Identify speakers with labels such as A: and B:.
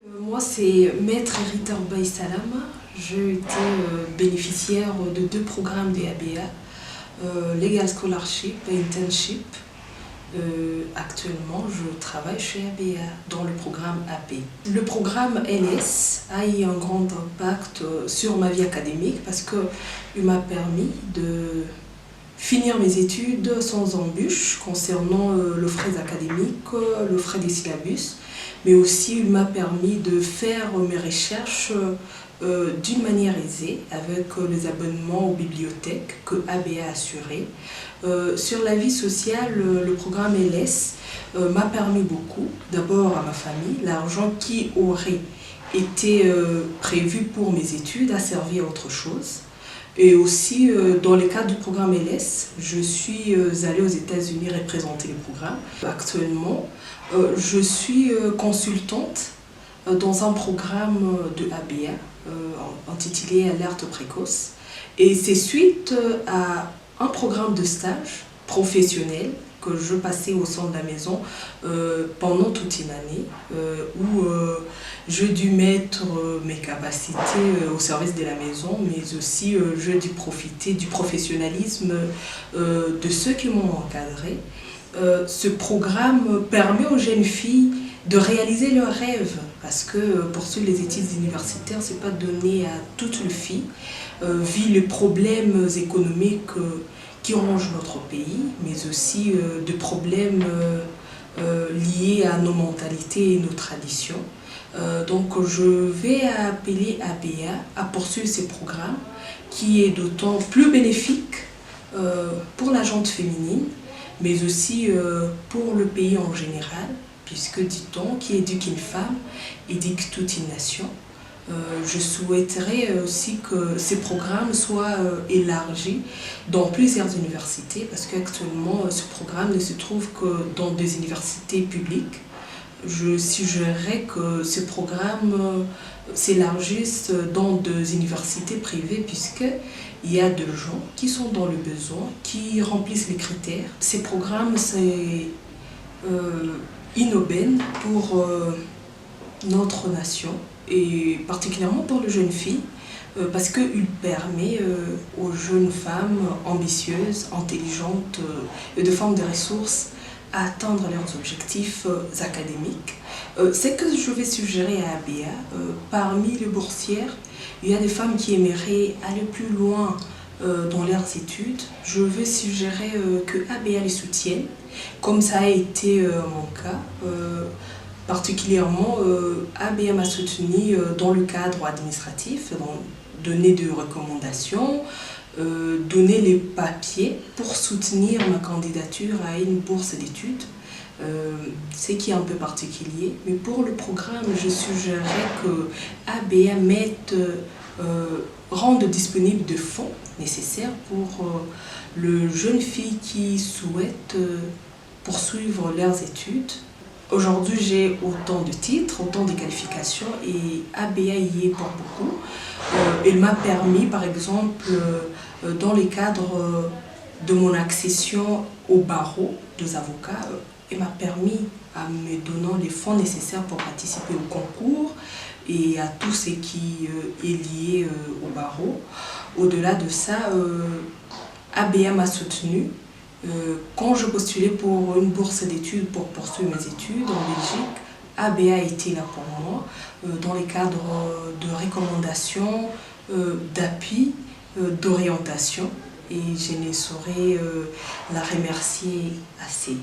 A: Moi, c'est Maître Rita Baye Salam. J'ai été bénéficiaire de 2 programmes des ABA, Legal Scholarship et Internship. Actuellement, je travaille chez ABA dans le programme AP. Le programme LS a eu un grand impact sur ma vie académique parce qu'il m'a permis de finir mes études sans embûche concernant le frais académique, le frais des syllabus, mais aussi il m'a permis de faire mes recherches d'une manière aisée avec les abonnements aux bibliothèques que ABA a assuré. Sur la vie sociale, le programme LS m'a permis beaucoup. D'abord à ma famille, l'argent qui aurait été prévu pour mes études a servi à autre chose. Et aussi, dans le cadre du programme LS, je suis allée aux États-Unis représenter le programme. Actuellement, je suis consultante dans un programme de ABA intitulé Alerte précoce. Et c'est suite à un programme de stage professionnel que je passais au sein de la maison pendant toute une année où j'ai dû mettre mes capacités au service de la maison, mais aussi j'ai dû profiter du professionnalisme de ceux qui m'ont encadré. Ce programme permet aux jeunes filles de réaliser leurs rêves parce que poursuivre les études universitaires, ce n'est pas donné à toutes les filles, vu les problèmes économiques qui rongent notre pays, mais aussi de problèmes liés à nos mentalités et nos traditions. Donc je vais appeler ABA à poursuivre ces programmes qui est d'autant plus bénéfique pour la gente féminine, mais aussi pour le pays en général, puisque dit-on, qui éduque une femme, éduque toute une nation. Je souhaiterais aussi que ces programmes soient élargis dans plusieurs universités, parce qu'actuellement, ce programme ne se trouve que dans des universités publiques. Je suggérerais que ce programme s'élargisse dans des universités privées, puisqu'il y a des gens qui sont dans le besoin, qui remplissent les critères. Ces programmes, c'est une aubaine pour notre nation et particulièrement pour les jeunes filles parce qu'il permet aux jeunes femmes ambitieuses, intelligentes et de femmes de ressources à atteindre leurs objectifs académiques. Ce que je vais suggérer à ABA, parmi les boursières, il y a des femmes qui aimeraient aller plus loin dans leurs études. Je vais suggérer que ABA les soutienne, comme ça a été mon cas. Particulièrement, ABA m'a soutenu dans le cadre administratif, donner des recommandations, donner les papiers pour soutenir ma candidature à une bourse d'études. Ce qui est un peu particulier, mais pour le programme, je suggérerais que ABA rende disponible des fonds nécessaires pour les jeunes filles qui souhaitent poursuivre leurs études. Aujourd'hui, j'ai autant de titres, autant de qualifications et ABA y est pour beaucoup. Il m'a permis, par exemple, dans le cadre de mon accession au barreau des avocats, il m'a permis, en me donnant les fonds nécessaires pour participer au concours et à tout ce qui est lié au barreau. Au-delà de ça, ABA m'a soutenu. Quand je postulais pour une bourse d'études pour poursuivre mes études en Belgique, ABA a été là pour moi dans les cadres de recommandations, d'appui, d'orientation et je ne saurais la remercier assez.